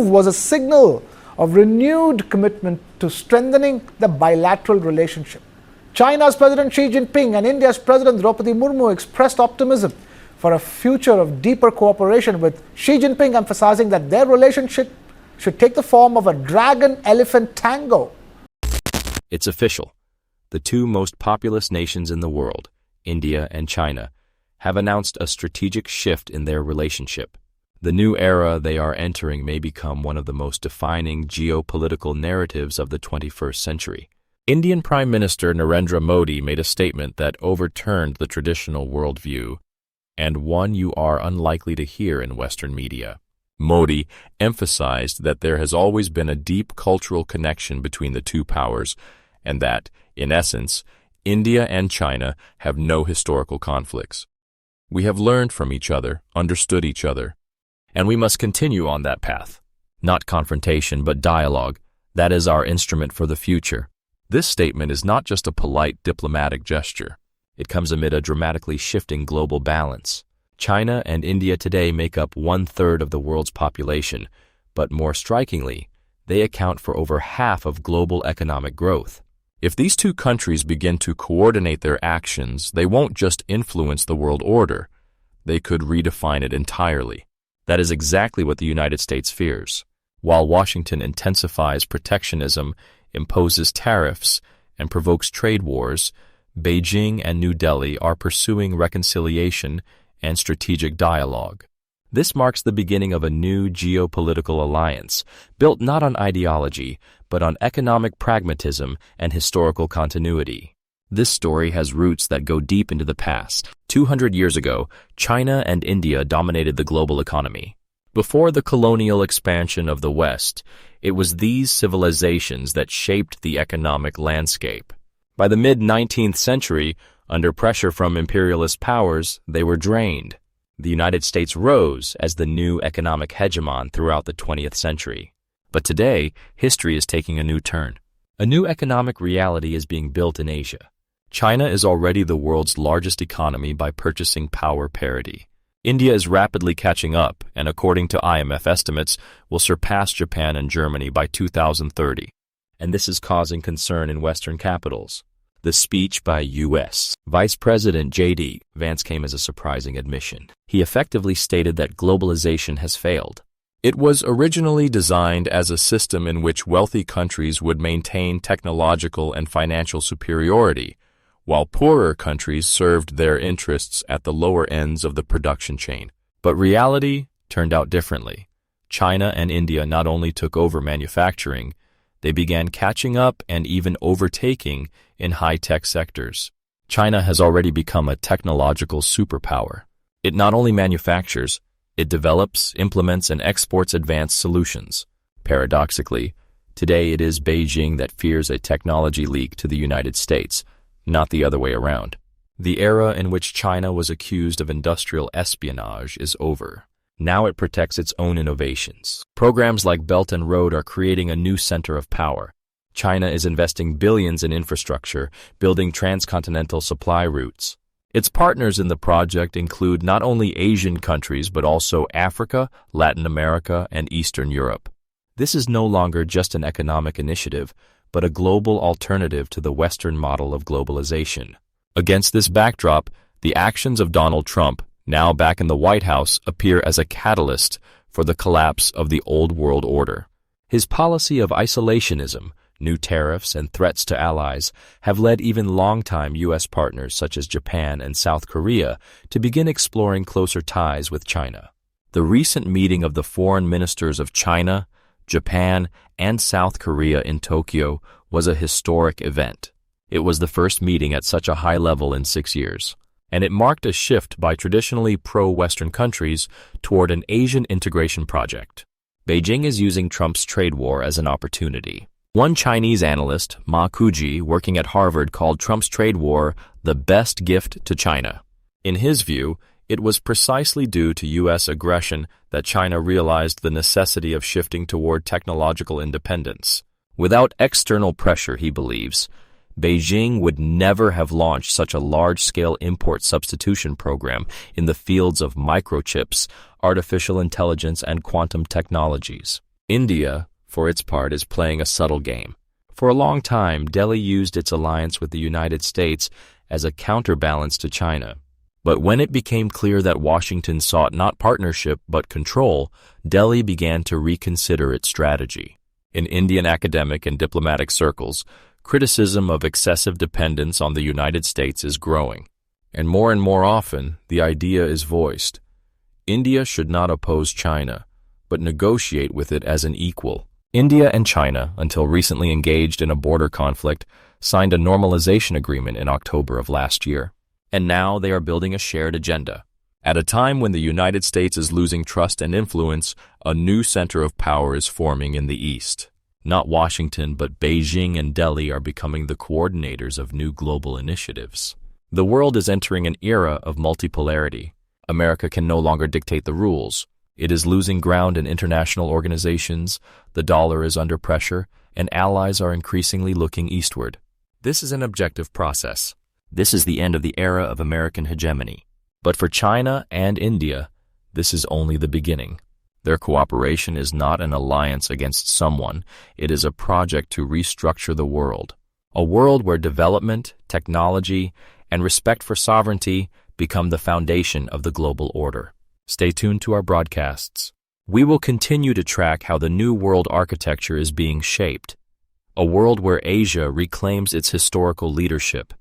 was a signal of renewed commitment to strengthening the bilateral relationship. China's President Xi Jinping and India's President Draupadi Murmu expressed optimism for a future of deeper cooperation, with Xi Jinping emphasizing that their relationship should take the form of a dragon-elephant tango. It's official. The two most populous nations in the world, India and China, have announced a strategic shift in their relationship. The new era they are entering may become one of the most defining geopolitical narratives of the 21st century. Indian Prime Minister Narendra Modi made a statement that overturned the traditional worldview, and one you are unlikely to hear in Western media. Modi emphasized that there has always been a deep cultural connection between the two powers, and that, in essence, India and China have no historical conflicts. We have learned from each other, understood each other, and we must continue on that path. Not confrontation, but dialogue. That is our instrument for the future. This statement is not just a polite diplomatic gesture. It comes amid a dramatically shifting global balance. China and India today make up 1/3 of the world's population, but more strikingly, they account for over half of global economic growth. If these two countries begin to coordinate their actions, they won't just influence the world order, they could redefine it entirely. That is exactly what the United States fears. While Washington intensifies protectionism, imposes tariffs, and provokes trade wars, Beijing and New Delhi are pursuing reconciliation and strategic dialogue. This marks the beginning of a new geopolitical alliance, built not on ideology, but on economic pragmatism and historical continuity. This story has roots that go deep into the past. 200 years ago, China and India dominated the global economy. Before the colonial expansion of the West, it was these civilizations that shaped the economic landscape. By the mid-19th century, under pressure from imperialist powers, they were drained. The United States rose as the new economic hegemon throughout the 20th century. But today, history is taking a new turn. A new economic reality is being built in Asia. China is already the world's largest economy by purchasing power parity. India is rapidly catching up, and according to IMF estimates, will surpass Japan and Germany by 2030. And this is causing concern in Western capitals. The speech by U.S. Vice President J.D. Vance came as a surprising admission. He effectively stated that globalization has failed. It was originally designed as a system in which wealthy countries would maintain technological and financial superiority, while poorer countries served their interests at the lower ends of the production chain. But reality turned out differently. China and India not only took over manufacturing, they began catching up and even overtaking in high-tech sectors. China has already become a technological superpower. It not only manufactures, it develops, implements, and exports advanced solutions. Paradoxically, today it is Beijing that fears a technology leak to the United States, not the other way around. The era in which China was accused of industrial espionage is over. Now it protects its own innovations. Programs like Belt and Road are creating a new center of power. China is investing billions in infrastructure, building transcontinental supply routes. Its partners in the project include not only Asian countries but also Africa, Latin America, and Eastern Europe. This is no longer just an economic initiative, but a global alternative to the Western model of globalization. Against this backdrop, the actions of Donald Trump, now back in the White House, appear as a catalyst for the collapse of the old world order. His policy of isolationism, new tariffs, and threats to allies have led even longtime U.S. partners such as Japan and South Korea to begin exploring closer ties with China. The recent meeting of the foreign ministers of China, Japan, and South Korea in Tokyo was a historic event. It was the first meeting at such a high level in 6 years, and it marked a shift by traditionally pro-Western countries toward an Asian integration project. Beijing is using Trump's trade war as an opportunity. One Chinese analyst, Ma Kuji, working at Harvard, called Trump's trade war the best gift to China. In his view, it was precisely due to U.S. aggression that China realized the necessity of shifting toward technological independence. Without external pressure, he believes, Beijing would never have launched such a large-scale import substitution program in the fields of microchips, artificial intelligence, and quantum technologies. India, for its part, is playing a subtle game. For a long time, Delhi used its alliance with the United States as a counterbalance to China. But when it became clear that Washington sought not partnership but control, Delhi began to reconsider its strategy. In Indian academic and diplomatic circles, criticism of excessive dependence on the United States is growing. And more often, the idea is voiced. India should not oppose China, but negotiate with it as an equal. India and China, until recently engaged in a border conflict, signed a normalization agreement in October of last year. And now they are building a shared agenda. At a time when the United States is losing trust and influence, a new center of power is forming in the East. Not Washington, but Beijing and Delhi are becoming the coordinators of new global initiatives. The world is entering an era of multipolarity. America can no longer dictate the rules. It is losing ground in international organizations, the dollar is under pressure, and allies are increasingly looking eastward. This is an objective process. This is the end of the era of American hegemony. But for China and India, this is only the beginning. Their cooperation is not an alliance against someone. It is a project to restructure the world. A world where development, technology, and respect for sovereignty become the foundation of the global order. Stay tuned to our broadcasts. We will continue to track how the new world architecture is being shaped. A world where Asia reclaims its historical leadership,